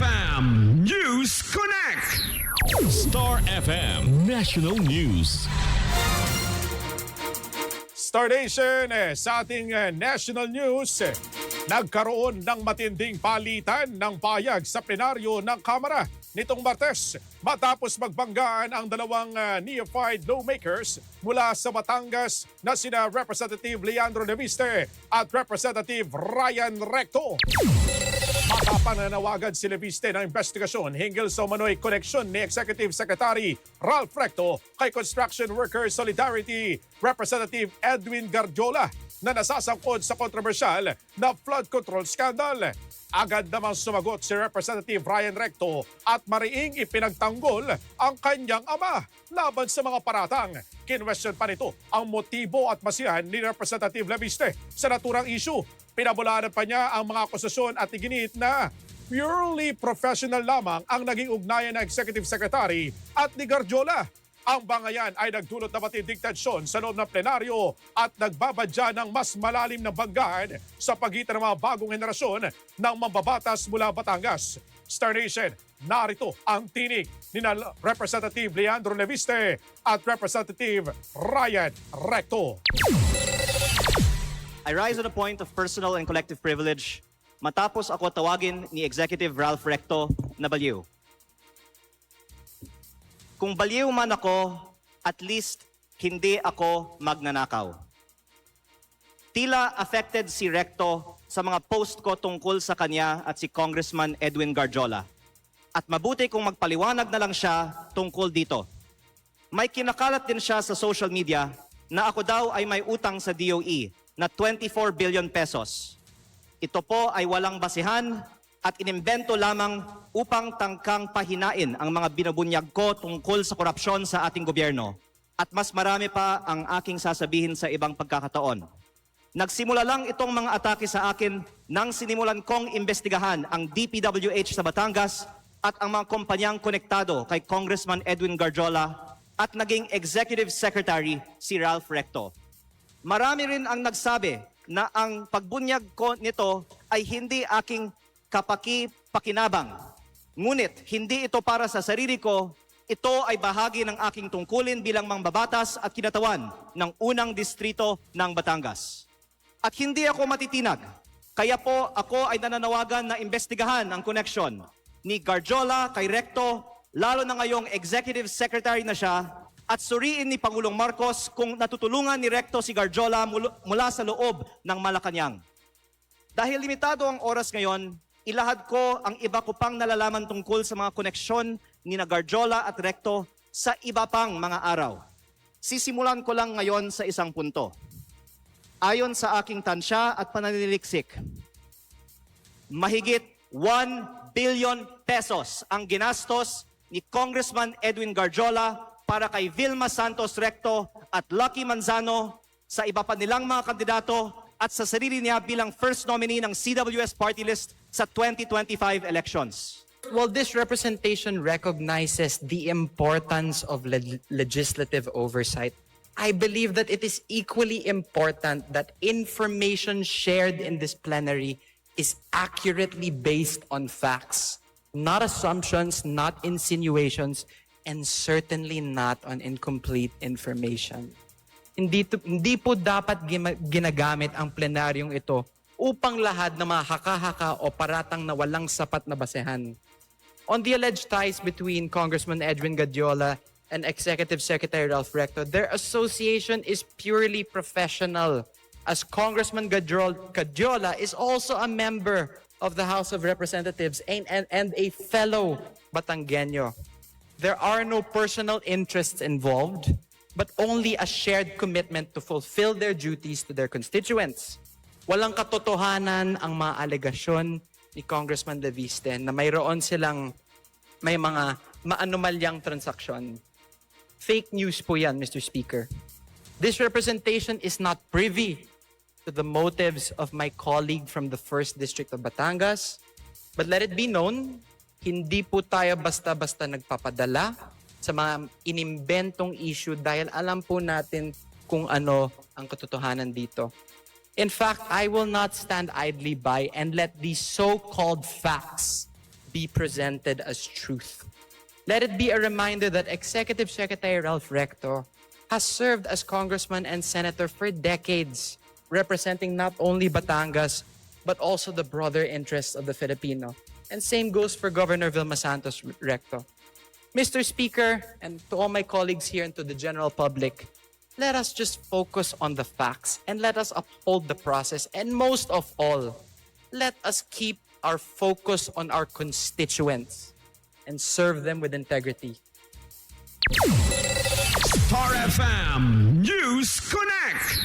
FM News Connect. Star FM National News. Star Nation, sa ating national news, nagkaroon ng matinding palitan ng payag sa plenaryo ng Kamara nitong Martes matapos magbanggaan ang dalawang neophyte lawmakers mula sa Batangas na sina Representative Leandro Leviste at Representative Ryan Recto. Makapananawagan si Leviste ng investigasyon hinggil sa umano'y koneksyon ni Executive Secretary Ralph Recto kay Construction Workers Solidarity Representative Edwin Gardiola na nasasangkot sa kontrobersyal na flood control scandal. Agad namang sumagot si Representative Ryan Recto at mariing ipinagtanggol ang kanyang ama laban sa mga paratang. Kinwestiyon pa nito ang motibo at masiyahan ni Representative Leviste sa naturang issue. Pinabulaanan pa niya ang mga akusasyon at iginit na purely professional lamang ang naging ugnayan ng Executive Secretary at ni Gardiola. Ang bangayan ay nagdulot na matinding tensyon sa loob ng plenaryo at nagbabadya ng mas malalim na banggahan sa pagitan ng mga bagong henerasyon ng mambabatas mula Batangas. Star Nation, narito ang tinig ni Representative Leandro Leviste at Representative Ryan Recto. I rise on a point of personal and collective privilege matapos ako tawagin ni Executive Ralph Recto na baliw. Kung baliw man ako, at least hindi ako magnanakaw. Tila affected si Recto sa mga post ko tungkol sa kanya at si Congressman Edwin Gardiola. At mabuti kung magpaliwanag na lang siya tungkol dito. May kinakalat din siya sa social media na ako daw ay may utang sa DOE na 24 billion pesos. Ito po ay walang basihan at inimbento lamang upang tangkang pahinain ang mga binubunyag ko tungkol sa korupsyon sa ating gobyerno. At mas marami pa ang aking sasabihin sa ibang pagkakataon. Nagsimula lang itong mga atake sa akin nang sinimulan kong imbestigahan ang DPWH sa Batangas at ang mga kumpanyang konektado kay Congressman Edwin Gardiola at naging Executive Secretary si Ralph Recto. Marami rin ang nagsabi na ang pagbunyag ko nito ay hindi aking kapaki-pakinabang. Ngunit hindi ito para sa sarili ko, ito ay bahagi ng aking tungkulin bilang mambabatas at kinatawan ng unang distrito ng Batangas. At hindi ako matitinag, kaya po ako ay nananawagan na imbestigahan ang koneksyon ni Gardiola kay Recto, lalo na ngayong Executive Secretary na siya, at suriin ni Pangulong Marcos kung natutulungan ni Recto si Gardiola mula sa loob ng Malacanang. Dahil limitado ang oras ngayon, ilahad ko ang iba ko pang nalalaman tungkol sa mga koneksyon ni Gardiola at Recto sa iba pang mga araw. Sisimulan ko lang ngayon sa isang punto. Ayon sa aking tansya at pananiliksik, mahigit 1 billion pesos ang ginastos ni Congressman Edwin Gardiola para kay Vilma Santos Recto at Lucky Manzano sa iba pa nilang mga kandidato at sa sarili niya bilang first nominee ng CWS party list sa 2025 elections. Well, this representation recognizes the importance of legislative oversight. I believe that it is equally important that information shared in this plenary is accurately based on facts, not assumptions, not insinuations, and certainly not on incomplete information. Hindi po dapat ginagamit ang plenaryong ito upang lahat na mga haka-haka o paratang na walang sapat na basehan. On the alleged ties between Congressman Edwin Gardiola and Executive Secretary Ralph Recto, their association is purely professional, as Congressman Gardiola is also a member of the House of Representatives and a fellow Batangueño. There are no personal interests involved, but only a shared commitment to fulfill their duties to their constituents. Walang katotohanan ang mga alegasyon ni Congressman Leviste na mayroon silang may mga maanumalyang transaksyon. Fake news po yan, Mr. Speaker. This representation is not privy to the motives of my colleague from the 1st District of Batangas, but let it be known, hindi po tayo basta-basta nagpapadala sa mga inimbentong issue dahil alam po natin kung ano ang katotohanan dito. In fact, I will not stand idly by and let these so-called facts be presented as truth. Let it be a reminder that Executive Secretary Ralph Recto has served as congressman and senator for decades, representing not only Batangas, but also the broader interests of the Filipino. And same goes for Governor Vilma Santos Recto. Mr. Speaker, and to all my colleagues here and to the general public, let us just focus on the facts and let us uphold the process. And most of all, let us keep our focus on our constituents and serve them with integrity. Star FM News Connect.